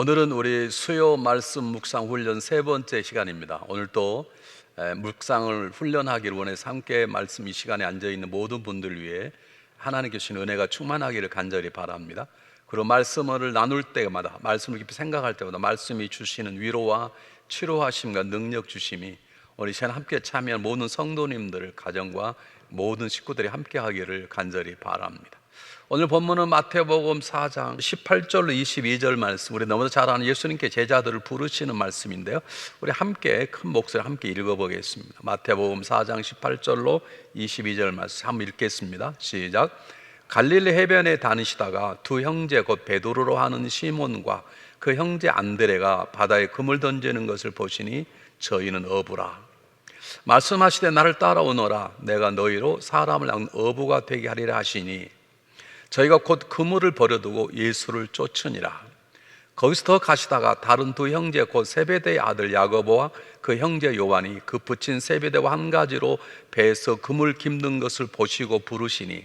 오늘은 우리 수요 말씀 묵상 훈련 세 번째 시간입니다. 오늘 또 묵상을 훈련하기를 원해서 함께 말씀 이 시간에 앉아있는 모든 분들 위해 하나님께 주신 은혜가 충만하기를 간절히 바랍니다. 그리고 말씀을 나눌 때마다, 말씀을 깊이 생각할 때마다 말씀이 주시는 위로와 치료하심과 능력 주심이 우리 시간 함께 참여한 모든 성도님들 가정과 모든 식구들이 함께 하기를 간절히 바랍니다. 오늘 본문은 마태복음 4장 18절로 22절 말씀, 우리 너무도 잘 아는 예수님께 제자들을 부르시는 말씀인데요, 우리 함께 큰 목소리 함께 읽어보겠습니다. 마태복음 4장 18절로 22절 말씀 한번 읽겠습니다. 시작. 갈릴리 해변에 다니시다가 두 형제 곧 베드로로 하는 시몬과 그 형제 안드레가 바다에 그물 던지는 것을 보시니 저희는 어부라. 말씀하시되 나를 따라오너라. 내가 너희로 사람을 낚는 어부가 되게 하리라 하시니 저희가 곧 그물을 버려두고 예수를 쫓으니라. 거기서 더 가시다가 다른 두 형제 곧 세베대의 아들 야고보와 그 형제 요한이 그 붙인 세베대와 한 가지로 배에서 그물 깁는 것을 보시고 부르시니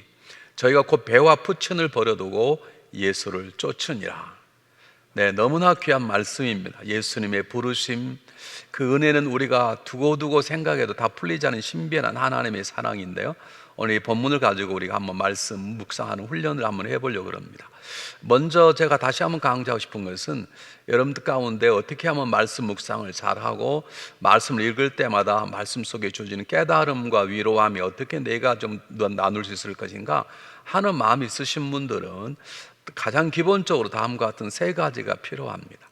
저희가 곧 배와 푸친을 버려두고 예수를 쫓으니라. 네, 너무나 귀한 말씀입니다. 예수님의 부르심, 그 은혜는 우리가 두고두고 생각해도 다 풀리지 않은 신비한 하나님의 사랑인데요, 오늘 이 본문을 가지고 우리가 한번 말씀 묵상하는 훈련을 한번 해보려고 합니다. 먼저 제가 다시 한번 강조하고 싶은 것은 여러분들 가운데 어떻게 하면 말씀 묵상을 잘하고 말씀을 읽을 때마다 말씀 속에 주어지는 깨달음과 위로함이 어떻게 내가 좀 나눌 수 있을 것인가 하는 마음이 있으신 분들은 가장 기본적으로 다음과 같은 세 가지가 필요합니다.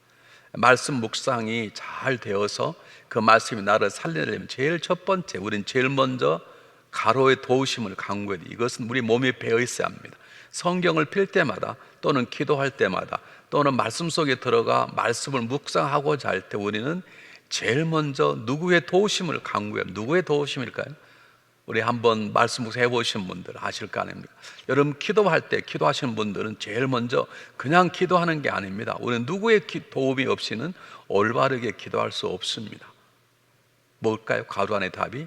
말씀 묵상이 잘 되어서 그 말씀이 나를 살려내려면 제일 첫 번째, 우린 제일 먼저 가로의 도우심을 강구해야 돼. 이것은 우리 몸에 배어 있어야 합니다. 성경을 필 때마다 또는 기도할 때마다 또는 말씀 속에 들어가 말씀을 묵상하고자 할 때 우리는 제일 먼저 누구의 도우심을 강구해야 합니다. 누구의 도우심일까요? 우리 한번 말씀 묵상해 보신 분들 아실 거 아닙니까? 여러분 기도할 때 기도하시는 분들은 제일 먼저 그냥 기도하는 게 아닙니다. 우리는 누구의 도움이 없이는 올바르게 기도할 수 없습니다. 뭘까요? 가로 안의 답이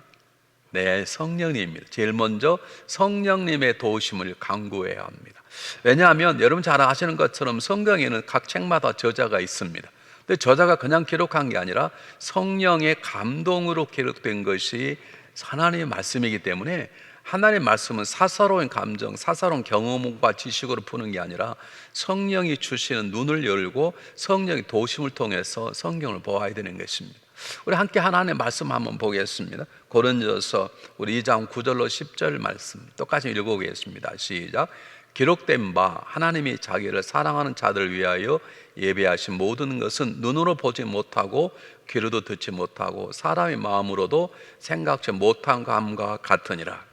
네, 성령님입니다. 제일 먼저 성령님의 도우심을 강구해야 합니다. 왜냐하면 여러분 잘 아시는 것처럼 성경에는 각 책마다 저자가 있습니다. 근데 저자가 그냥 기록한 게 아니라 성령의 감동으로 기록된 것이 하나님의 말씀이기 때문에 하나님의 말씀은 사사로운 감정, 사사로운 경험과 지식으로 푸는 게 아니라 성령이 주시는 눈을 열고 성령의 도우심을 통해서 성경을 보아야 되는 것입니다. 우리 함께 하나님의 말씀 한번 보겠습니다. 고린도서 우리 2장 9절로 10절 말씀 똑같이 읽어보겠습니다. 시작. 기록된 바 하나님이 자기를 사랑하는 자들을 위하여 예배하신 모든 것은 눈으로 보지 못하고 귀로도 듣지 못하고 사람의 마음으로도 생각지 못한 감과 같으니라.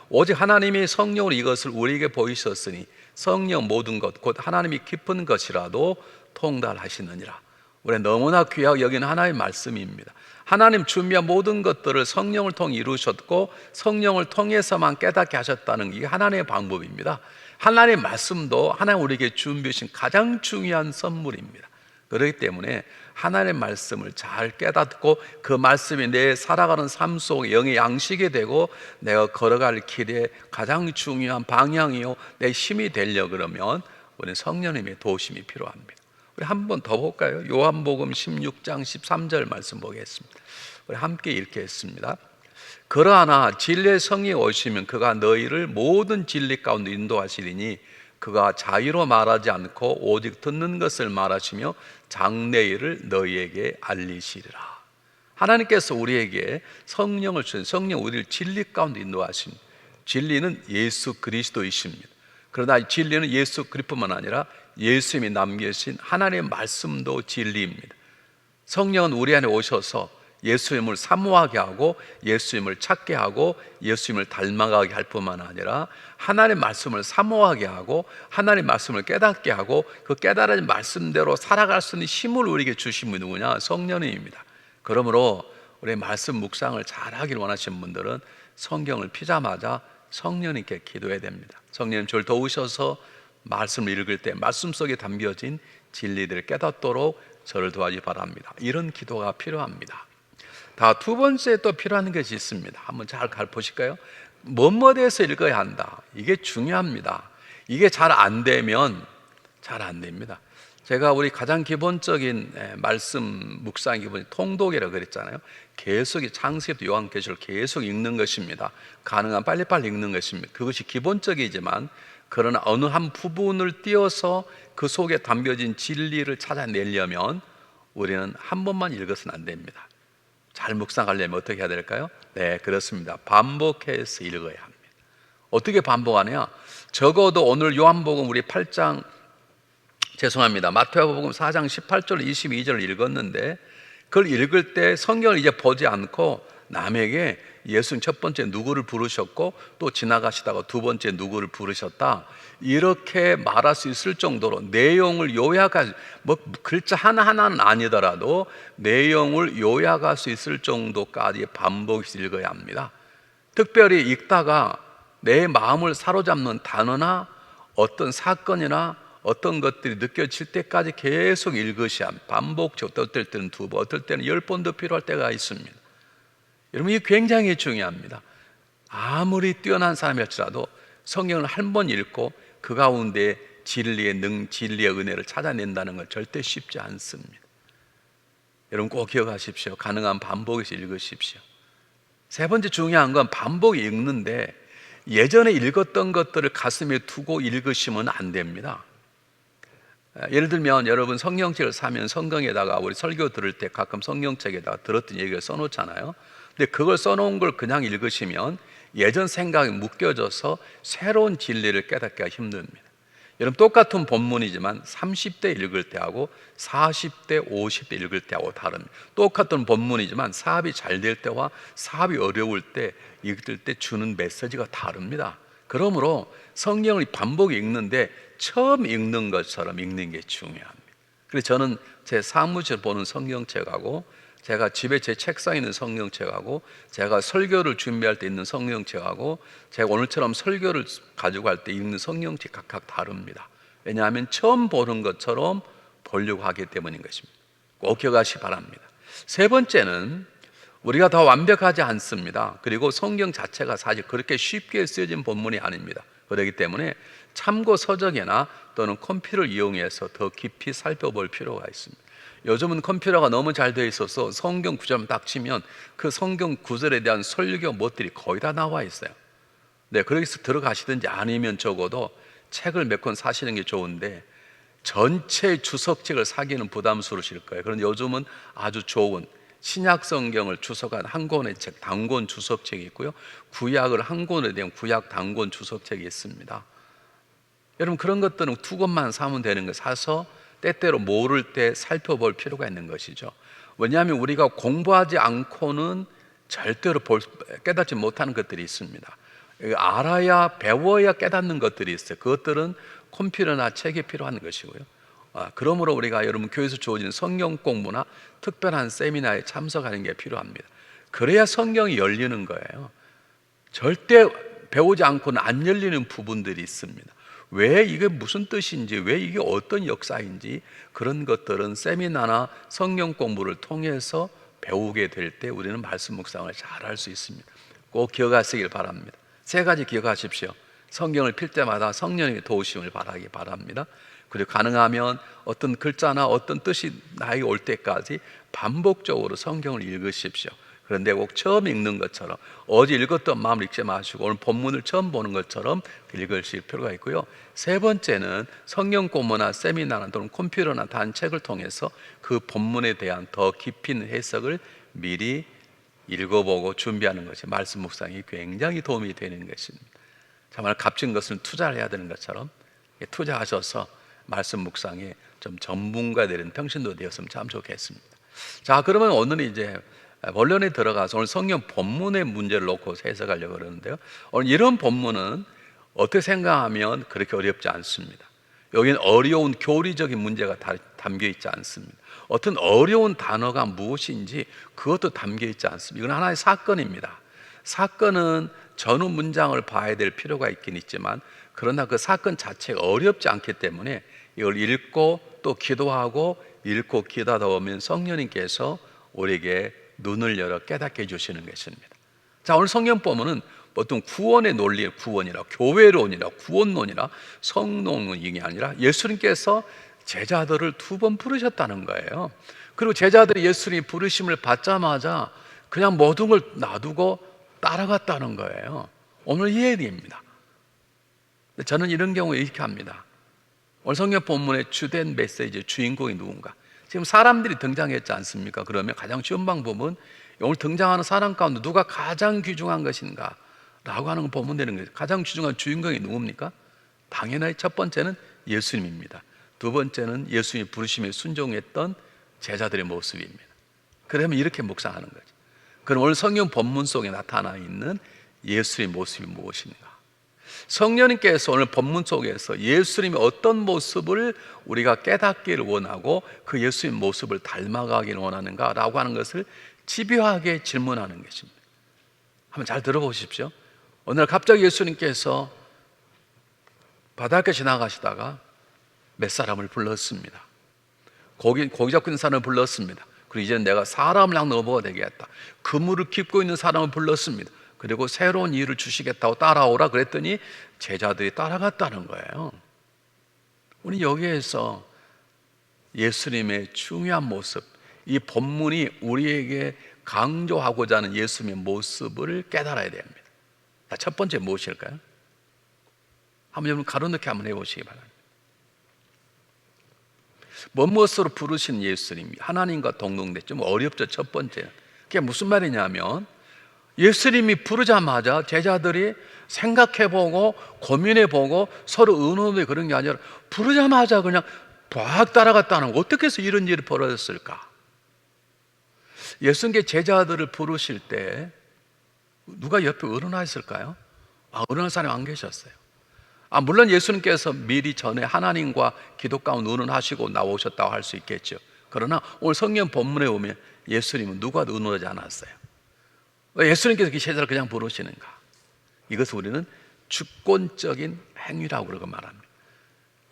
오직 하나님이 성령으로 이것을 우리에게 보이셨으니 성령 모든 것 곧 하나님이 깊은 것이라도 통달하시느니라. 우리 너무나 귀하게 여기는 하나님의 말씀입니다. 하나님 준비한 모든 것들을 성령을 통해 이루셨고 성령을 통해서만 깨닫게 하셨다는 게 하나님의 방법입니다. 하나님의 말씀도 하나님 우리에게 준비하신 가장 중요한 선물입니다. 그렇기 때문에 하나님의 말씀을 잘 깨닫고 그 말씀이 내 살아가는 삶 속에 영의 양식이 되고 내가 걸어갈 길에 가장 중요한 방향이요 내 힘이 되려 그러면 우리는 성령님의 도우심이 필요합니다. 우리 한 번 더 볼까요? 요한복음 16장 13절 말씀 보겠습니다. 우리 함께 읽겠습니다. 그러나 진리의 성령이 오시면 그가 너희를 모든 진리 가운데 인도하시리니 그가 자의로 말하지 않고 오직 듣는 것을 말하시며 장래일을 너희에게 알리시리라. 하나님께서 우리에게 성령을 주신 성령 우리를 진리 가운데 인도하십니다. 진리는 예수 그리스도이십니다. 그러나 이 진리는 예수 그리스도뿐만 아니라 예수님이 남기신 하나님의 말씀도 진리입니다. 성령은 우리 안에 오셔서 예수님을 사모하게 하고 예수님을 찾게 하고 예수님을 닮아가게 할 뿐만 아니라 하나님의 말씀을 사모하게 하고 하나님의 말씀을 깨닫게 하고 그 깨달은 말씀대로 살아갈 수 있는 힘을 우리에게 주신 분이 누구냐? 성령님입니다. 그러므로 우리 말씀 묵상을 잘하길 원하시는 분들은 성경을 피자마자 성령님께 기도해야 됩니다. 성령님 저를 도우셔서 말씀을 읽을 때 말씀 속에 담겨진 진리들을 깨닫도록 저를 도와주기 바랍니다. 이런 기도가 필요합니다. 두 번째 또 필요한 것이 있습니다. 한번 잘 보실까요? 뭐뭐에서 읽어야 한다. 이게 중요합니다. 이게 잘 안 되면 잘 안 됩니다. 제가 우리 가장 기본적인 말씀 묵상 기본이 통독이라고 그랬잖아요. 계속 창세기부터 요한계시를 계속 읽는 것입니다. 가능한 빨리빨리 읽는 것입니다. 그것이 기본적이지만 그러나 어느 한 부분을 띄어서 그 속에 담겨진 진리를 찾아내려면 우리는 한 번만 읽어서는 안 됩니다. 잘 묵상하려면 어떻게 해야 될까요? 네, 그렇습니다. 반복해서 읽어야 합니다. 어떻게 반복하냐? 적어도 오늘 요한복음 우리 8장 마태복음 4장 18절 22절을 읽었는데 그걸 읽을 때 성경을 이제 보지 않고 남에게 예수님 첫 번째 누구를 부르셨고 또 지나가시다가 두 번째 누구를 부르셨다 이렇게 말할 수 있을 정도로 내용을 요약할, 뭐 글자 하나하나는 아니더라도 내용을 요약할 수 있을 정도까지 반복해서 읽어야 합니다. 특별히 읽다가 내 마음을 사로잡는 단어나 어떤 사건이나 어떤 것들이 느껴질 때까지 계속 읽으셔야 합니다. 반복적으로 어떨 때는 2번, 어떨 때는 10번도 필요할 때가 있습니다. 여러분, 이게 굉장히 중요합니다. 아무리 뛰어난 사람일지라도 성경을 한 번 읽고 그 가운데 진리의 은혜를 찾아낸다는 건 절대 쉽지 않습니다. 여러분 꼭 기억하십시오. 가능한 반복해서 읽으십시오. 세 번째 중요한 건 반복 읽는데 예전에 읽었던 것들을 가슴에 두고 읽으시면 안 됩니다. 예를 들면 여러분 성경책을 사면 성경에다가 우리 설교 들을 때 가끔 성경책에다가 들었던 얘기를 써놓잖아요. 근데 그걸 써놓은 걸 그냥 읽으시면 예전 생각이 묶여져서 새로운 진리를 깨닫기가 힘듭니다. 여러분 똑같은 본문이지만 30대 읽을 때하고 40대, 50대 읽을 때하고 다릅니다. 똑같은 본문이지만 사업이 잘 될 때와 사업이 어려울 때 읽을 때 주는 메시지가 다릅니다. 그러므로 성경을 반복 읽는데 처음 읽는 것처럼 읽는 게 중요합니다. 그래서 저는 제 사무실 보는 성경책하고 제가 집에 제 책상에 있는 성경책하고 제가 설교를 준비할 때 있는 성경책하고 제가 오늘처럼 설교를 가지고 갈 때 읽는 성경책 각각 다릅니다. 왜냐하면 처음 보는 것처럼 보려고 하기 때문인 것입니다. 꼭 기억하시기 바랍니다. 세 번째는 우리가 다 완벽하지 않습니다. 그리고 성경 자체가 사실 그렇게 쉽게 쓰여진 본문이 아닙니다. 그렇기 때문에 참고 서적이나 또는 컴퓨터를 이용해서 더 깊이 살펴볼 필요가 있습니다. 요즘은 컴퓨터가 너무 잘 되어 있어서 성경 구절만 딱 치면 그 성경 구절에 대한 설교 못들이 거의 다 나와 있어요. 네, 거기서 들어가시든지 아니면 적어도 책을 몇 권 사시는 게 좋은데 전체 주석책을 사기는 부담스러우실 거예요. 그런데 요즘은 아주 좋은 신약 성경을 주석한 한 권의 책, 단권 주석책이 있고요. 구약을 한 권에 대한 구약 단권 주석책이 있습니다. 여러분 그런 것들은 2권만 사면 되는 거예요. 사서 때때로 모를 때 살펴볼 필요가 있는 것이죠. 왜냐하면 우리가 공부하지 않고는 절대로 깨닫지 못하는 것들이 있습니다. 알아야 배워야 깨닫는 것들이 있어요. 그것들은 컴퓨터나 책이 필요한 것이고요. 그러므로 우리가 여러분 교회에서 주어진 성경 공부나 특별한 세미나에 참석하는 게 필요합니다. 그래야 성경이 열리는 거예요. 절대 배우지 않고는 안 열리는 부분들이 있습니다. 왜 이게 무슨 뜻인지, 왜 이게 어떤 역사인지 그런 것들은 세미나나 성경 공부를 통해서 배우게 될 때 우리는 말씀 묵상을 잘 할 수 있습니다. 꼭 기억하시길 바랍니다. 3가지 기억하십시오. 성경을 필 때마다 성령의 도우심을 바라기 바랍니다. 그리고 가능하면 어떤 글자나 어떤 뜻이 나에게 올 때까지 반복적으로 성경을 읽으십시오. 그런데 꼭 처음 읽는 것처럼 어제 읽었던 마음을 읽지 마시고 오늘 본문을 처음 보는 것처럼 읽으실 필요가 있고요. 세 번째는 성경 공부나 세미나나 또는 컴퓨터나 단책을 통해서 그 본문에 대한 더 깊이 있는 해석을 미리 읽어보고 준비하는 것이 말씀 묵상이 굉장히 도움이 되는 것입니다. 정말 값진 것을 투자를 해야 되는 것처럼 투자하셔서 말씀 묵상에 좀 전문가 되는 평신도 되었으면 참 좋겠습니다. 자, 그러면 오늘은 이제 본론에 들어가서 오늘 성경 본문의 문제를 놓고 해석하려고 그러는데요. 오늘 이런 본문은 어떻게 생각하면 그렇게 어렵지 않습니다. 여기는 어려운 교리적인 문제가 담겨 있지 않습니다. 어떤 어려운 단어가 무엇인지 그것도 담겨 있지 않습니다. 이건 하나의 사건입니다. 사건은 전후 문장을 봐야 될 필요가 있긴 있지만 그러나 그 사건 자체가 어렵지 않기 때문에 이걸 읽고 또 기도하고 읽고 기도하다 보면 성령님께서 우리에게 눈을 열어 깨닫게 해주시는 것입니다. 자, 오늘 성경 본문은 어떤 구원의 논리, 구원이라 교회론이라 구원론이라 성론론이 아니라 예수님께서 제자들을 2번 부르셨다는 거예요. 그리고 제자들이 예수님이 부르심을 받자마자 그냥 모든 걸 놔두고 따라갔다는 거예요. 오늘 이 얘기입니다. 저는 이런 경우에 이렇게 합니다. 오늘 성경 본문의 주된 메시지 주인공이 누군가? 지금 사람들이 등장했지 않습니까? 그러면 가장 쉬운 방법은 오늘 등장하는 사람 가운데 누가 가장 귀중한 것인가? 라고 하는 걸 보면 되는 거예요. 가장 귀중한 주인공이 누굽니까? 당연히 첫 번째는 예수님입니다. 두 번째는 예수님이 부르심에 순종했던 제자들의 모습입니다. 그러면 이렇게 묵상하는 거죠. 그럼 오늘 성경 본문 속에 나타나 있는 예수의 모습이 무엇인가? 성령님께서 오늘 본문 속에서 예수님의 어떤 모습을 우리가 깨닫기를 원하고 그 예수의 모습을 닮아가기를 원하는가 라고 하는 것을 집요하게 질문하는 것입니다. 한번 잘 들어보십시오. 어느 날 갑자기 예수님께서 바닷가 지나가시다가 몇 사람을 불렀습니다. 고기 잡고 있는 사람을 불렀습니다. 그리고 이제는 내가 사람을 향 넘어가 되겠다. 그물을 깁고 있는 사람을 불렀습니다. 그리고 새로운 일을 주시겠다고 따라오라 그랬더니 제자들이 따라갔다는 거예요. 우리 여기에서 예수님의 중요한 모습, 이 본문이 우리에게 강조하고자 하는 예수님의 모습을 깨달아야 됩니다. 첫 번째 무엇일까요? 한번 여러분 가로넣기 한번 해보시기 바랍니다. 무엇으로 부르신 예수님, 하나님과 동등대. 좀 어렵죠. 첫 번째 그게 무슨 말이냐면 예수님이 부르자마자 제자들이 생각해보고 고민해보고 서로 의논해 그런 게 아니라 부르자마자 그냥 막 따라갔다는 거. 어떻게 해서 이런 일이 벌어졌을까? 예수님께 제자들을 부르실 때 누가 옆에 의논하셨을까요? 의논할 사람이 안 계셨어요. 물론 예수님께서 미리 전에 하나님과 기도 가운데 의논하시고 나오셨다고 할 수 있겠죠. 그러나 오늘 성경 본문에 보면 예수님은 누가 의논하지 않았어요. 왜 예수님께서 그 제자를 그냥 부르시는가? 이것을 우리는 주권적인 행위라고 그러고 말합니다.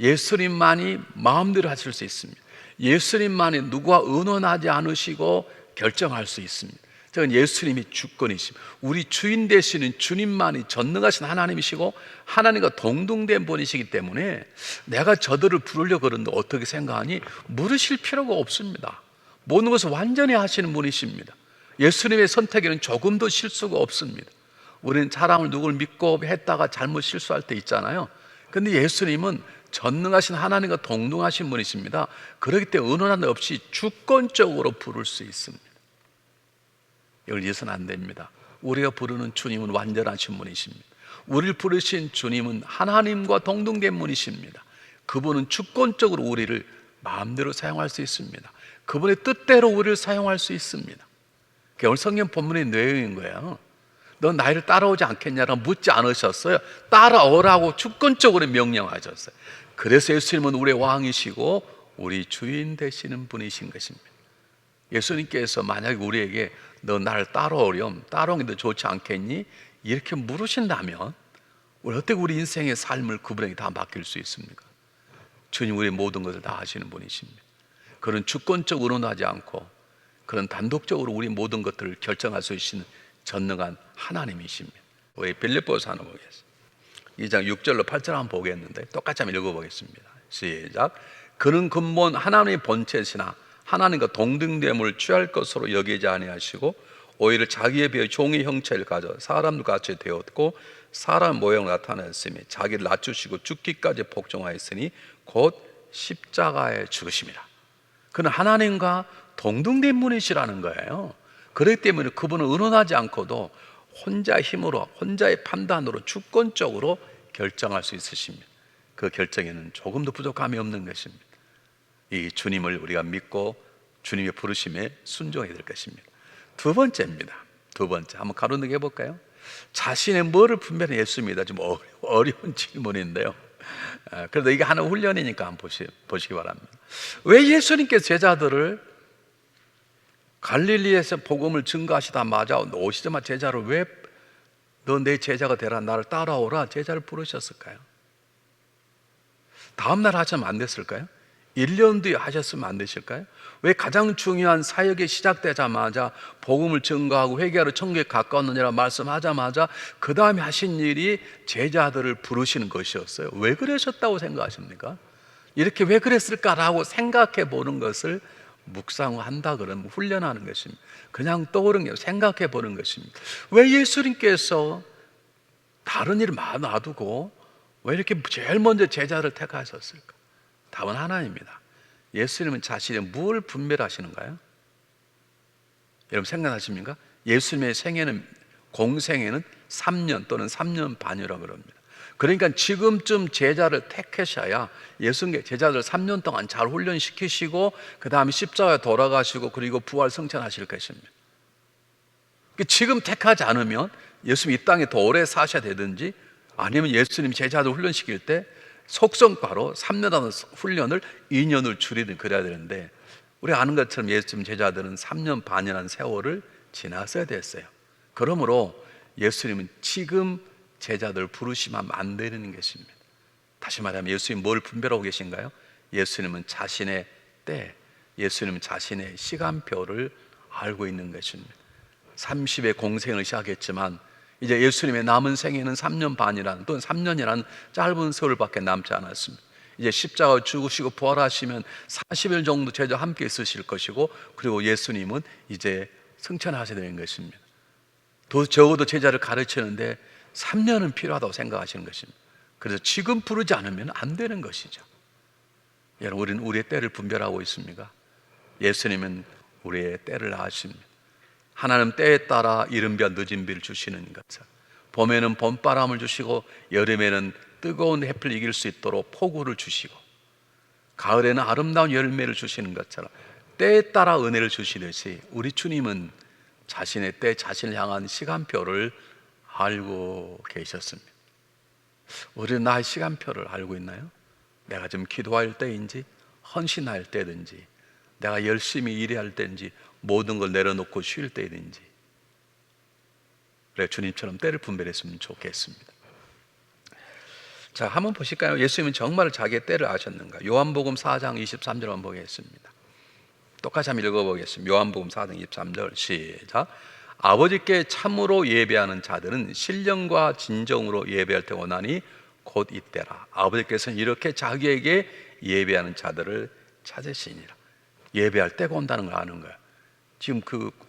예수님만이 마음대로 하실 수 있습니다. 예수님만이 누구와 의논하지 않으시고 결정할 수 있습니다. 저는 예수님이 주권이십니다. 우리 주인 되시는 주님만이 전능하신 하나님이시고 하나님과 동등된 분이시기 때문에 내가 저들을 부르려고 그러는데 어떻게 생각하니? 물으실 필요가 없습니다. 모든 것을 완전히 하시는 분이십니다. 예수님의 선택에는 조금도 실수가 없습니다. 우리는 사람을 누굴 믿고 했다가 잘못 실수할 때 있잖아요. 그런데 예수님은 전능하신 하나님과 동등하신 분이십니다. 그렇기 때문에 의논한 일 없이 주권적으로 부를 수 있습니다. 이걸 잊어서는 안 됩니다. 우리가 부르는 주님은 완전하신 분이십니다. 우리를 부르신 주님은 하나님과 동등된 분이십니다. 그분은 주권적으로 우리를 마음대로 사용할 수 있습니다. 그분의 뜻대로 우리를 사용할 수 있습니다. 그게 오늘 성경 본문의 내용인 거예요. 너 나를 따라오지 않겠냐라고 묻지 않으셨어요. 따라오라고 주권적으로 명령하셨어요. 그래서 예수님은 우리의 왕이시고 우리 주인 되시는 분이신 것입니다. 예수님께서 만약에 우리에게 너 나를 따라오렴, 따라오는 게 더 좋지 않겠니? 이렇게 물으신다면 우리 어떻게 우리 인생의 삶을 그분에게 다 맡길 수 있습니까? 주님 우리의 모든 것을 다 아시는 분이십니다. 그런 주권적으로 의논하지 않고 그런 단독적으로 우리 모든 것들을 결정할 수 있는 전능한 하나님이십니다. 우리 빌립보서 하나 보겠습니다. 2장 6절로 8절 한번 보겠는데 똑같이 한번 읽어보겠습니다. 시작. 그는 근본 하나님의 본체시나 하나님과 동등됨을 취할 것으로 여기지 아니하시고 오히려 자기에 비해 종의 형체를 가져 사람과 같이 되었고 사람 모양을 나타냈으며 자기를 낮추시고 죽기까지 복종하였으니 곧 십자가에 죽으심이라. 그는 하나님과 동등된 분이시라는 거예요. 그렇기 때문에 그분은 의논하지 않고도 혼자의 힘으로 혼자의 판단으로 주권적으로 결정할 수 있으십니다. 그 결정에는 조금도 부족함이 없는 것입니다. 이 주님을 우리가 믿고 주님의 부르심에 순종해야 될 것입니다. 두 번째입니다. 두 번째 한번 가로넣기 해볼까요? 자신의 뭐를 분별해 했습니다. 좀 어려운 질문인데요. 그래도 이게 하나의 훈련이니까 한번 보시기 바랍니다. 왜 예수님께서 제자들을 갈릴리에서 복음을 증거하시다마자 오시자마자 제자를 왜 너 내 제자가 되라 나를 따라오라 제자를 부르셨을까요? 다음날 하시면 안 됐을까요? 1년 뒤에 하셨으면 안 되실까요? 왜 가장 중요한 사역이 시작되자마자 복음을 증거하고 회개하러 천국에 가까웠느냐라 말씀하자마자 그 다음에 하신 일이 제자들을 부르시는 것이었어요. 왜 그러셨다고 생각하십니까? 이렇게 왜 그랬을까라고 생각해 보는 것을 묵상한다 그러면 훈련하는 것입니다. 그냥 떠오르는 게 생각해 보는 것입니다. 왜 예수님께서 다른 일을 놔두고 왜 이렇게 제일 먼저 제자를 택하셨을까? 답은 하나입니다. 예수님은 자신이 뭘 분별하시는가요? 여러분 생각하십니까? 예수님의 생애는 공생애는 3년 또는 3년 반이라고 그럽니다. 그러니까 지금쯤 제자를 택하셔야 예수님께 제자들 3년 동안 잘 훈련시키시고 그 다음에 십자가에 돌아가시고 그리고 부활 승천하실 것입니다. 지금 택하지 않으면 예수님 이 땅에 더 오래 사셔야 되든지 아니면 예수님 제자들 훈련시킬 때 속성과로 3년 훈련을 2년을 줄이든 그래야 되는데 우리 아는 것처럼 예수님 제자들은 3년 반이라는 세월을 지났어야 됐어요. 그러므로 예수님은 지금 제자들 부르시면 안 되는 것입니다. 다시 말하면 예수님 뭘 분별하고 계신가요? 예수님은 자신의 때, 예수님은 자신의 시간표를 알고 있는 것입니다. 30의 공생을 시작했지만 이제 예수님의 남은 생애는 3년 반이라는 또는 3년이라는 짧은 세월밖에 남지 않았습니다. 이제 십자가 죽으시고 부활하시면 40일 정도 제자 함께 있으실 것이고 그리고 예수님은 이제 승천하셔야 되는 것입니다. 더 적어도 제자를 가르치는데 3년은 필요하다고 생각하시는 것입니다. 그래서 지금 부르지 않으면 안 되는 것이죠. 여러분 우리는 우리의 때를 분별하고 있습니까? 예수님은 우리의 때를 아십니다. 하나님 때에 따라 이른 비와 늦은 비를 주시는 것처럼 봄에는 봄바람을 주시고 여름에는 뜨거운 햇빛을 이길 수 있도록 폭우를 주시고 가을에는 아름다운 열매를 주시는 것처럼 때에 따라 은혜를 주시듯이 우리 주님은 자신의 때 자신을 향한 시간표를 알고 계셨습니다. 우리는 나의 시간표를 알고 있나요? 내가 지금 기도할 때인지 헌신할 때든지 내가 열심히 일할 때인지 모든 걸 내려놓고 쉴 때든지 그래 주님처럼 때를 분별했으면 좋겠습니다. 자, 한번 보실까요? 예수님은 정말 자기의 때를 아셨는가? 요한복음 4장 23절 한번 보겠습니다. 똑같이 한번 읽어보겠습니다. 요한복음 4장 23절 시작. 아버지께 참으로 예배하는 자들은 신령과 진정으로 예배할 때 오나니 곧 이때라. 아버지께서는 이렇게 자기에게 예배하는 자들을 찾으시니라. 예배할 때가 온다는 걸 아는 거야. 지금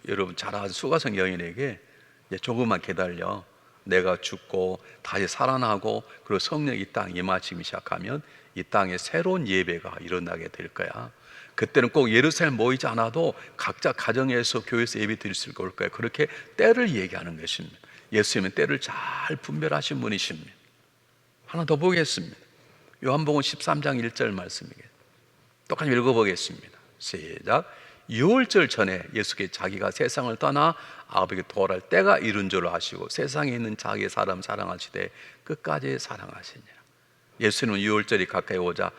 여러분 잘 아는 수가성 여인에게 이제 조금만 기다려. 내가 죽고 다시 살아나고 그리고 성령이 이 땅에 임하시기 시작하면 이 땅에 새로운 예배가 일어나게 될 거야. 그때는 꼭 예루살렘 모이지 않아도 각자 가정에서 교회에서 예배 드릴 수 있을 거야. 그렇게 때를 얘기하는 것입니다. 예수님은 때를 잘 분별하신 분이십니다. 하나 더 보겠습니다. 요한복음 13장 1절 말씀이겠습니다. 똑같이 읽어보겠습니다. 시작. 유월절 전에 예수께 자기가 세상을 떠나 아버지께 돌아갈 때가 이른 줄 아시고 세상에 있는 자기의 사람 사랑하시되 끝까지 사랑하시니라. 예수님은 유월절이 가까이 오자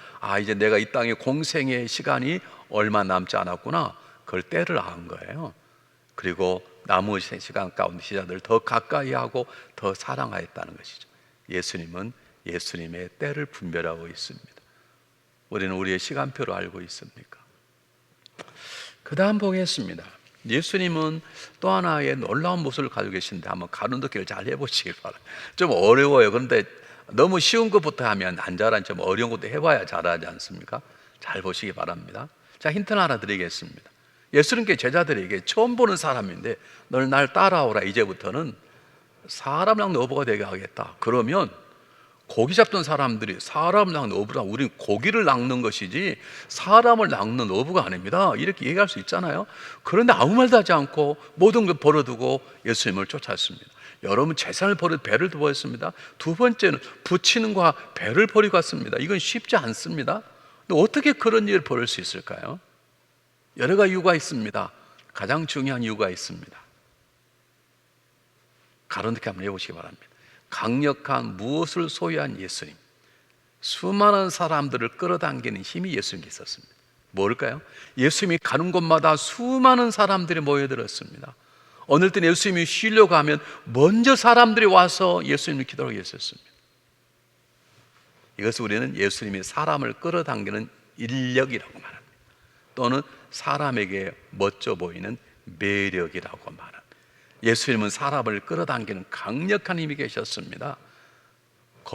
이제 내가 이 땅의 공생의 시간이 얼마 남지 않았구나. 그걸 때를 안 거예요. 그리고 남은 시간 가운데 시자들 더 가까이 하고 더 사랑하였다는 것이죠. 예수님은 예수님의 때를 분별하고 있습니다. 우리는 우리의 시간표를 알고 있습니까? 그 다음 보겠습니다. 예수님은 또 하나의 놀라운 모습을 가지고 계신데 한번 가늠듣기를 잘 해보시길 바랍니다. 좀 어려워요. 그런데 너무 쉬운 것부터 하면 안 잘하니 좀 어려운 것도 해봐야 잘하지 않습니까? 잘 보시기 바랍니다. 자, 힌트를 하나 드리겠습니다. 예수님께 제자들에게 처음 보는 사람인데 널 날 따라오라. 이제부터는 사람랑 어부가 되게 하겠다. 그러면 고기 잡던 사람들이 사람을 낚는 어부라 우리는 고기를 낚는 것이지 사람을 낚는 어부가 아닙니다. 이렇게 얘기할 수 있잖아요. 그런데 아무 말도 하지 않고 모든 걸 버려두고 예수님을 쫓았습니다. 여러분 재산을 버려 배를 버렸습니다. 두 번째는 부치는과 배를 버리고 갔습니다. 이건 쉽지 않습니다. 근데 어떻게 그런 일을 벌일 수 있을까요? 여러 가지 이유가 있습니다. 가장 중요한 이유가 있습니다. 가론듣기 한번 해보시기 바랍니다. 강력한 무엇을 소유한 예수님, 수많은 사람들을 끌어당기는 힘이 예수님께 있었습니다. 뭘까요? 예수님이 가는 곳마다 수많은 사람들이 모여들었습니다. 어느 때는 예수님이 쉬려고 하면 먼저 사람들이 와서 예수님을 기도하게 했었습니다. 이것을 우리는 예수님이 사람을 끌어당기는 인력이라고 말합니다. 또는 사람에게 멋져 보이는 매력이라고 말합니다. 예수님은 사람을 끌어당기는 강력한 힘이 계셨습니다.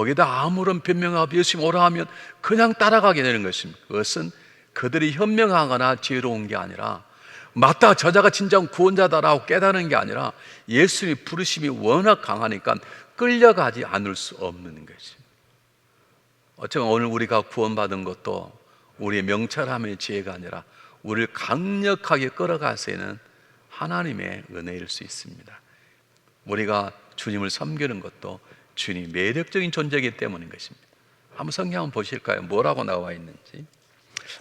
거기다 아무런 변명하고 예수님 오라 하면 그냥 따라가게 되는 것입니다. 그것은 그들이 현명하거나 지혜로운 게 아니라, 맞다, 저자가 진정 구원자다라고 깨달은 게 아니라 예수님의 부르심이 워낙 강하니까 끌려가지 않을 수 없는 것입니다. 어쩌면 오늘 우리가 구원받은 것도 우리의 명철함의 지혜가 아니라 우리를 강력하게 끌어가시는 하나님의 은혜일 수 있습니다. 우리가 주님을 섬기는 것도 주님이 매력적인 존재이기 때문인 것입니다. 한번 성경 한번 보실까요? 뭐라고 나와 있는지.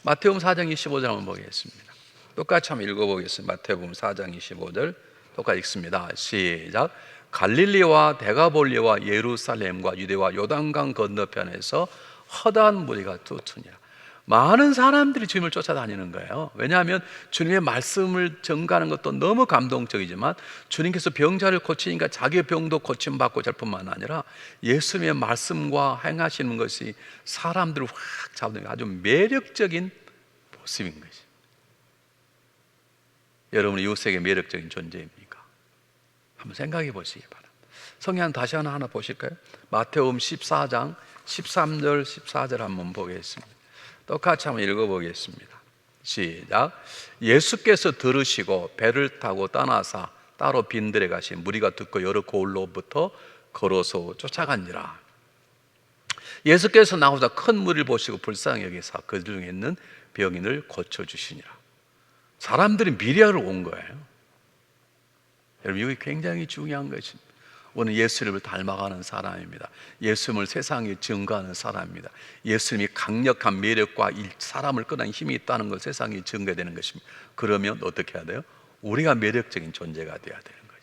마태복음 4장 25절 한번 보겠습니다. 똑같이 한번 읽어보겠습니다. 마태복음 4장 25절 똑같이 읽습니다. 시작. 갈릴리와 데가볼리와 예루살렘과 유대와 요단강 건너편에서 허다한 무리가 두투니라. 많은 사람들이 주님을 쫓아다니는 거예요. 왜냐하면 주님의 말씀을 전가하는 것도 너무 감동적이지만 주님께서 병자를 고치니까 자기의 병도 고침받고 잘 뿐만 아니라 예수님의 말씀과 행하시는 것이 사람들을 확 잡는 아주 매력적인 모습인 것이. 여러분은 이웃에게 매력적인 존재입니까? 한번 생각해 보시기 바랍니다. 성경 다시 하나 보실까요? 마태복음 14장 13절 14절 한번 보겠습니다. 똑같이 한번 읽어보겠습니다. 시작. 예수께서 들으시고 배를 타고 떠나사 따로 빈들에 가신 무리가 듣고 여러 고을로부터 걸어서 쫓아가니라. 예수께서 나오자 큰 무리를 보시고 불쌍히 여기사 그 중에 있는 병인을 고쳐주시니라. 사람들이 미리하러 온 거예요. 여러분, 이게 굉장히 중요한 것입니다. 오늘 예수님을 닮아가는 사람입니다. 예수님을 세상에 증거하는 사람입니다. 예수님이 강력한 매력과 사람을 끌어내는 힘이 있다는 걸 세상에 증거되는 것입니다. 그러면 어떻게 해야 돼요? 우리가 매력적인 존재가 되어야 되는 거죠.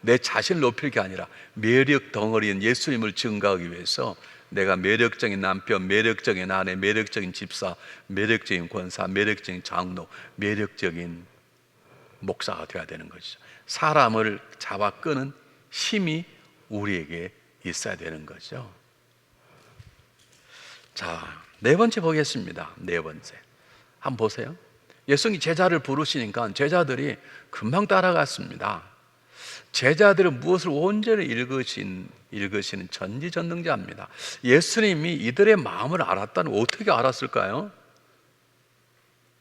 내 자신을 높일 게 아니라 매력 덩어리인 예수님을 증거하기 위해서 내가 매력적인 남편, 매력적인 아내, 매력적인 집사, 매력적인 권사, 매력적인 장로, 매력적인 목사가 되어야 되는 것이죠. 사람을 잡아 끄는 힘이 우리에게 있어야 되는 거죠. 자, 네 번째 보겠습니다. 네 번째 한번 보세요. 예수님이 제자를 부르시니까 제자들이 금방 따라갔습니다. 제자들은 무엇을 온전히 읽으시는 전지전능자입니다. 예수님이 이들의 마음을 알았다는 어떻게 알았을까요?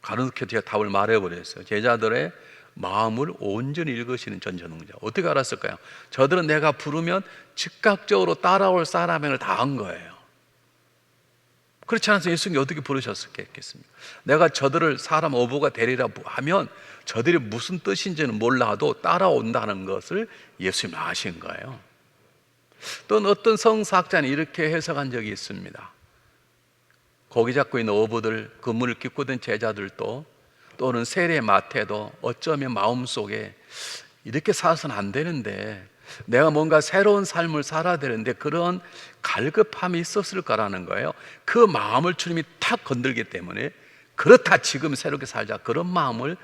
가르쳐 제가 답을 말해버렸어요. 제자들의 마음을 온전히 읽으시는 전지전능자. 어떻게 알았을까요? 저들은 내가 부르면 즉각적으로 따라올 사람을 다 한 거예요. 그렇지 않아서 예수님이 어떻게 부르셨겠습니까? 내가 저들을 사람 어부가 되리라 하면 저들이 무슨 뜻인지는 몰라도 따라온다는 것을 예수님이 아신 거예요. 또 어떤 성사학자는 이렇게 해석한 적이 있습니다. 고기 잡고 있는 어부들, 그물을 깃고 든 제자들도 또는 세례 마태도 어쩌면 마음속에 이렇게 살아서는 안 되는데, 내가 뭔가 새로운 삶을 살아야 되는데 그런 갈급함이 있었을 거라는 거예요. 그 마음을 주님이 탁 건들기 때문에 그렇다, 지금 새롭게 살자, 그런 마음을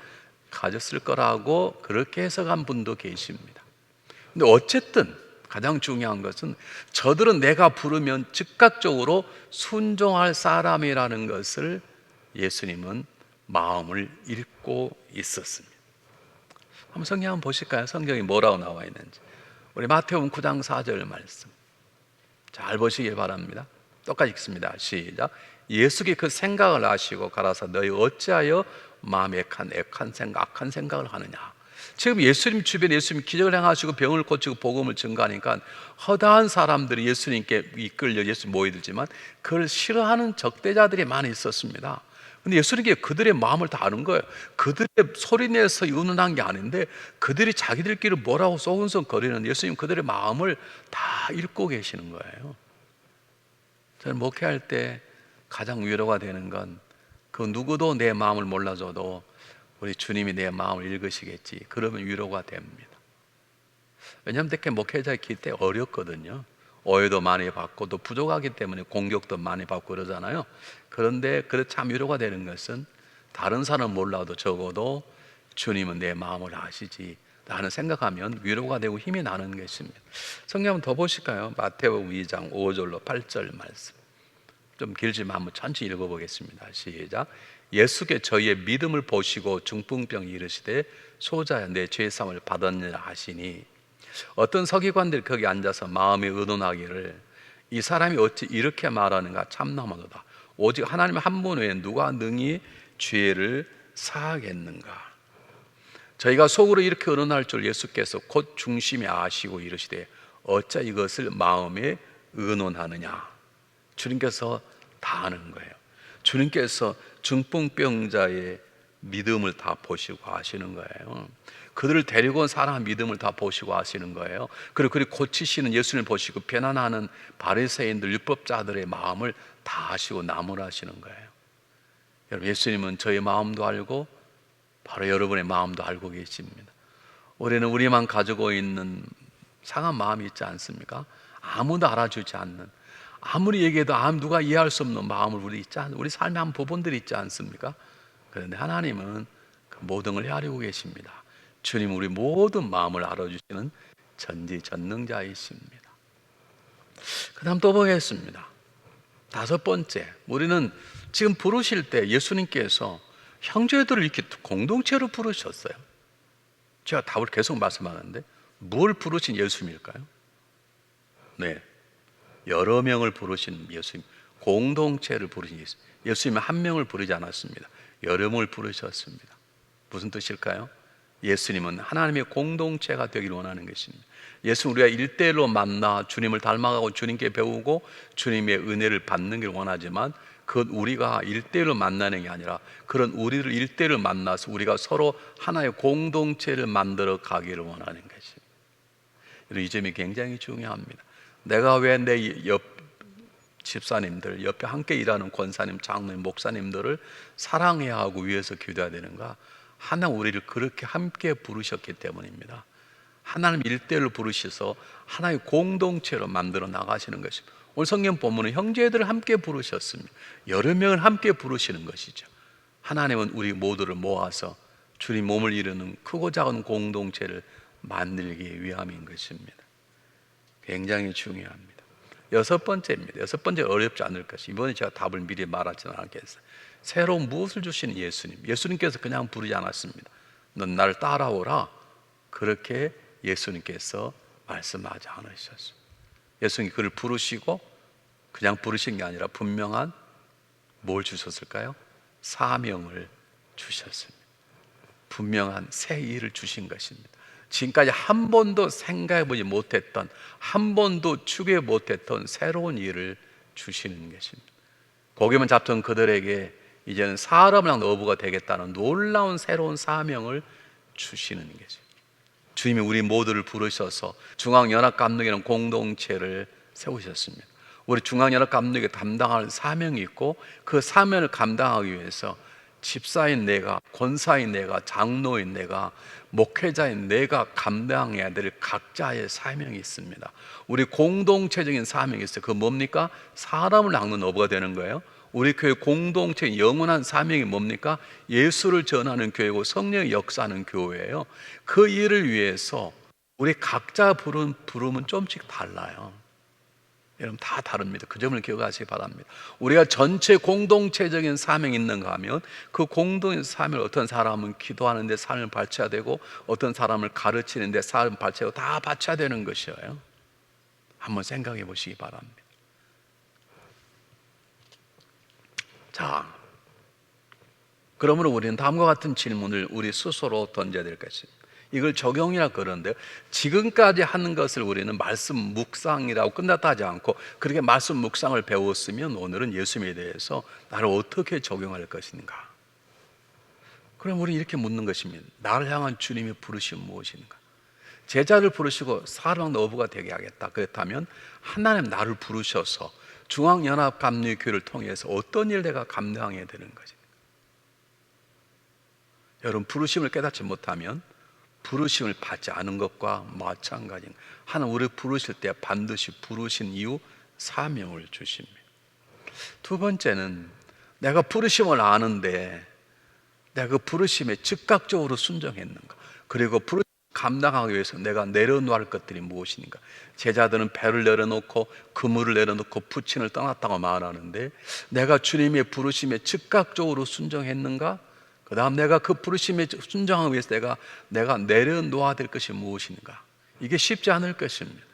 가졌을 거라고 그렇게 해석한 분도 계십니다. 근데 어쨌든 가장 중요한 것은 저들은 내가 부르면 즉각적으로 순종할 사람이라는 것을 예수님은 마음을 읽고 있었습니다. 한번 성경 한번 보실까요? 성경이 뭐라고 나와 있는지. 우리 마태복음 9장 4절 말씀 잘 보시길 바랍니다. 똑같이 읽습니다. 시작. 예수께 그 생각을 아시고 가라사 너희 어찌하여 마음에 악한 생각을 하느냐. 지금 예수님 주변에 예수님 기적을 행하시고 병을 고치고 복음을 증거하니까 허다한 사람들이 예수님께 이끌려 예수님 모이들지만 그걸 싫어하는 적대자들이 많이 있었습니다. 근데 예수님께 그들의 마음을 다 아는 거예요. 그들의 소리내서 의논한 게 아닌데 그들이 자기들끼리 뭐라고 소근소근거리는 예수님 그들의 마음을 다 읽고 계시는 거예요. 저는 목회할 때 가장 위로가 되는 건 그 누구도 내 마음을 몰라줘도 우리 주님이 내 마음을 읽으시겠지. 그러면 위로가 됩니다. 왜냐하면 특히 목회자의 길 때 어렵거든요. 오해도 많이 받고 또 부족하기 때문에 공격도 많이 받고 그러잖아요. 그런데 참 위로가 되는 것은 다른 사람은 몰라도 적어도 주님은 내 마음을 아시지 라는 생각하면 위로가 되고 힘이 나는 것입니다. 성경 한번 더 보실까요? 마태복음 2장 5절로 8절 말씀 좀 길지만 한번 천천히 읽어보겠습니다. 시작. 예수께 저희의 믿음을 보시고 중풍병이 이르시되 소자야 내 죄사함을 받았느라 하시니 어떤 서기관들이 거기 앉아서 마음에 의논하기를 이 사람이 어찌 이렇게 말하는가 참나무도다. 오직 하나님 한 분 외에 누가 능히 죄를 사하겠는가. 저희가 속으로 이렇게 의논할 줄 예수께서 곧 중심에 아시고 이르시되 어찌 이것을 마음에 의논하느냐. 주님께서 다 아는 거예요. 주님께서 중풍병자의 믿음을 다 보시고 아시는 거예요. 그들을 데리고 온 사람의 믿음을 다 보시고 아시는 거예요. 그리고 그를 고치시는 예수님을 보시고 편안하는 바리새인들 율법자들의 마음을 다 아시고 나무라시는 거예요. 여러분, 예수님은 저의 마음도 알고 바로 여러분의 마음도 알고 계십니다. 우리는 우리만 가지고 있는 상한 마음이 있지 않습니까? 아무도 알아주지 않는, 아무리 얘기해도 누가 이해할 수 없는 마음을 우리 삶의 한 부분들이 있지 않습니까? 그런데 하나님은 그 모든 걸 헤아리고 계십니다. 주님 우리 모든 마음을 알아주시는 전지전능자이십니다. 그 다음 또 보겠습니다. 다섯 번째, 우리는 지금 부르실 때 예수님께서 형제들을 이렇게 공동체로 부르셨어요. 제가 답을 계속 말씀하는데 뭘 부르신 예수님일까요? 네, 여러 명을 부르신 예수님, 공동체를 부르신 예수님. 예수님은 한 명을 부르지 않았습니다. 여러 명을 부르셨습니다. 무슨 뜻일까요? 예수님은 하나님의 공동체가 되기를 원하는 것입니다. 예수는 우리가 일대일로 만나 주님을 닮아가고 주님께 배우고 주님의 은혜를 받는 걸 원하지만, 그건 우리가 일대일로 만나는 게 아니라 그런 우리를 일대일로 만나서 우리가 서로 하나의 공동체를 만들어 가기를 원하는 것입니다. 이 점이 굉장히 중요합니다. 내가 왜 내 옆 집사님들, 옆에 함께 일하는 권사님, 장로님, 목사님들을 사랑해야 하고 위해서 기도해야 되는가? 하나님 우리를 그렇게 함께 부르셨기 때문입니다. 하나님 일대일로 부르셔서 하나의 공동체로 만들어 나가시는 것입니다. 오늘 성경 본문은 형제들을 함께 부르셨습니다. 여러 명을 함께 부르시는 것이죠. 하나님은 우리 모두를 모아서 주님 몸을 이루는 크고 작은 공동체를 만들기 위함인 것입니다. 굉장히 중요합니다. 여섯 번째입니다. 여섯 번째 어렵지 않을 것이, 이번에 제가 답을 미리 말하지는 않겠어요. 새로운 무엇을 주시는 예수님. 예수님께서 그냥 부르지 않았습니다. 넌 나를 따라오라. 그렇게 예수님께서 말씀하지 않으셨습니다. 예수님이 그를 부르시고 그냥 부르신 게 아니라 분명한 뭘 주셨을까요? 사명을 주셨습니다. 분명한 새 일을 주신 것입니다. 지금까지 한 번도 생각해보지 못했던, 한 번도 추구해 못했던 새로운 일을 주시는 것입니다. 고기만 잡던 그들에게 이제는 사람을 향한 어부가 되겠다는 놀라운 새로운 사명을 주시는 것입니다. 주님이 우리 모두를 부르셔서 중앙연합감독이라는 공동체를 세우셨습니다. 우리 중앙연합감독이 담당할 사명이 있고, 그 사명을 감당하기 위해서 집사인 내가, 권사인 내가, 장로인 내가, 목회자인 내가 감당해야 될 각자의 사명이 있습니다. 우리 공동체적인 사명이 있어요. 그건 뭡니까? 사람을 낚는 어부가 되는 거예요. 우리 교회 공동체의 영원한 사명이 뭡니까? 예수를 전하는 교회고 성령의 역사하는 교회예요. 그 일을 위해서 우리 각자 부른 부름은 좀씩 달라요. 여러분 다 다릅니다. 그 점을 기억하시기 바랍니다. 우리가 전체 공동체적인 사명이 있는가 하면 그 공동의 사명을 어떤 사람은 기도하는 데 삶을 바쳐야 되고, 어떤 사람을 가르치는 데 삶을 바쳐야 되고, 다 바쳐야 되는 것이에요. 한번 생각해 보시기 바랍니다. 자, 그러므로 우리는 다음과 같은 질문을 우리 스스로 던져야 될 것입니다. 이걸 적용이라 그러는데요, 지금까지 하는 것을 우리는 말씀 묵상이라고 끝났다 하지 않고 그렇게 말씀 묵상을 배웠으면 오늘은 예수님에 대해서 나를 어떻게 적용할 것인가? 그럼 우리는 이렇게 묻는 것입니다. 나를 향한 주님의 부르심은 무엇인가? 제자를 부르시고 사랑 어부가 되게 하겠다. 그렇다면 하나님 나를 부르셔서 중앙연합감리교회를 통해서 어떤 일 내가 감당해야 되는 것인가? 여러분, 부르심을 깨닫지 못하면 부르심을 받지 않은 것과 마찬가지입니다. 하나님 우리 부르실 때 반드시 부르신 이유 사명을 주십니다. 두 번째는 내가 부르심을 아는데 내가 그 부르심에 즉각적으로 순종했는가? 그리고 부르심을 감당하기 위해서 내가 내려놓을 것들이 무엇인가? 제자들은 배를 내려놓고 그물을 내려놓고 부친을 떠났다고 말하는데, 내가 주님의 부르심에 즉각적으로 순종했는가? 그 다음 내가 그 부르심에 순종하기 위해서 내가 내려놓아야 될 것이 무엇인가? 이게 쉽지 않을 것입니다.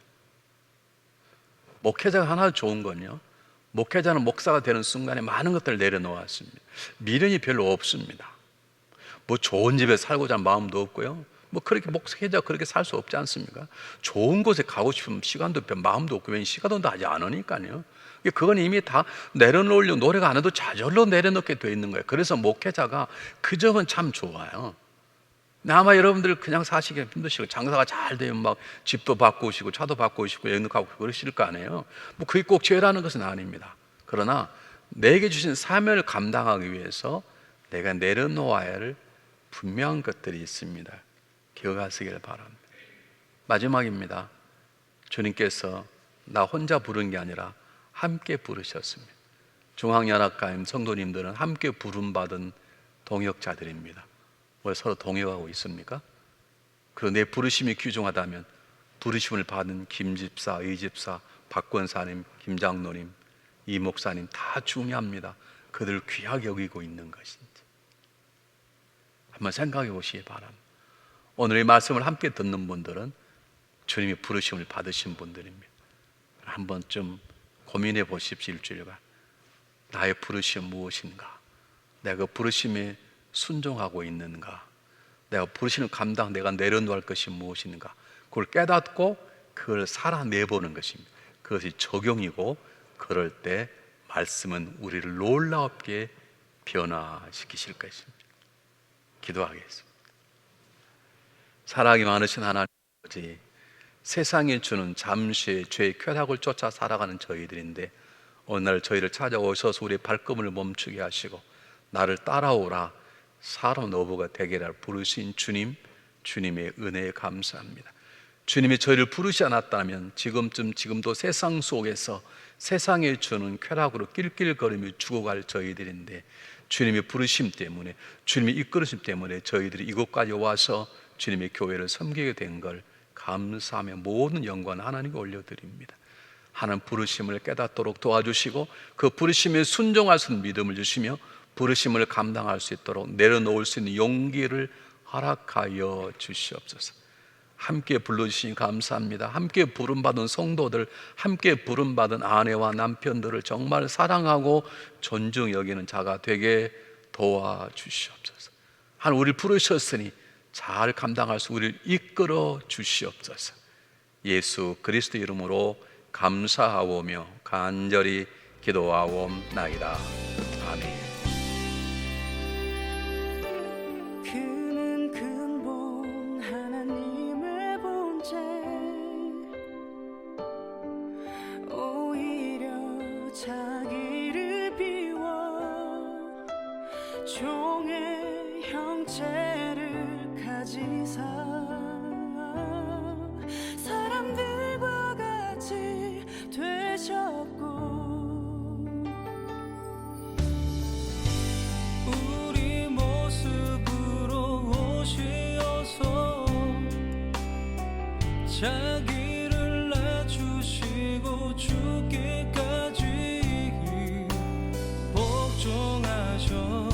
목회자가 하나 좋은 건요, 목회자는 목사가 되는 순간에 많은 것들을 내려놓았습니다. 미련이 별로 없습니다. 뭐 좋은 집에 살고자 하는 마음도 없고요, 뭐 그렇게 목회자 그렇게 살 수 없지 않습니까? 좋은 곳에 가고 싶으면 시간도 마음도 없고 왠 시간도 하지 않으니까요. 그건 이미 다 내려놓으려고 노래가 안 해도 좌절로 내려놓게 돼 있는 거예요. 그래서 목회자가 그 점은 참 좋아요. 아마 여러분들 그냥 사시기 힘드시고 장사가 잘 되면 막 집도 바꾸시고 차도 바꾸시고 여행도 가고 그러실 거 아니에요. 뭐 그게 꼭 죄라는 것은 아닙니다. 그러나 내게 주신 사명을 감당하기 위해서 내가 내려놓아야 할 분명한 것들이 있습니다. 기억하시길 바랍니다. 마지막입니다. 주님께서 나 혼자 부른 게 아니라 함께 부르셨습니다. 중앙연합가임 성도님들은 함께 부름받은 동역자들입니다. 왜 서로 동역하고 있습니까? 그리고 내 부르심이 귀중하다면 부르심을 받은 김집사, 의집사, 박권사님, 김장로님, 이 목사님 다 중요합니다. 그들을 귀하게 여기고 있는 것인지 한번 생각해 보시기 바랍니다. 오늘 이 말씀을 함께 듣는 분들은 주님이 부르심을 받으신 분들입니다. 한번 좀 고민해 보십시오. 일주일간 나의 부르심은 무엇인가? 내가 부르심에 순종하고 있는가? 내가 부르심을 감당, 내가 내려놓을 것이 무엇인가? 그걸 깨닫고 그걸 살아내보는 것입니다. 그것이 적용이고, 그럴 때 말씀은 우리를 놀랍게 변화시키실 것입니다. 기도하겠습니다. 사랑이 많으신 하나님 아버지, 세상에 주는 잠시의 죄의 쾌락을 쫓아 살아가는 저희들인데 오늘 저희를 찾아오셔서 우리의 발걸음을 멈추게 하시고 나를 따라오라 사람 노부가 되게 하라 부르신 주님, 주님의 은혜에 감사합니다. 주님이 저희를 부르지 않았다면 지금도 세상 속에서 세상에 주는 쾌락으로 낄낄거리며 죽어갈 저희들인데 주님의 부르심 때문에, 주님의 이끌으심 때문에 저희들이 이곳까지 와서 주님의 교회를 섬기게 된 걸 감사하며 모든 영광을 하나님께 올려드립니다. 하나님 부르심을 깨닫도록 도와주시고 그 부르심에 순종할 수 있는 믿음을 주시며 부르심을 감당할 수 있도록 내려놓을 수 있는 용기를 허락하여 주시옵소서. 함께 불러주시니 감사합니다. 함께 부름받은 성도들, 함께 부름받은 아내와 남편들을 정말 사랑하고 존중 여기는 자가 되게 도와주시옵소서. 하나님 우리를 부르셨으니 잘 감당할 수 우리를 이끌어 주시옵소서. 예수 그리스도 이름으로 감사하오며 간절히 기도하옵나이다. 아멘. 그는 근본 하나님의 본체 오히려 자기를 비워 종의 형체를 가지사 사람들과 같이 되셨고 우리 모습으로 오시어서 자기를 낮추시고 죽기까지 복종하셨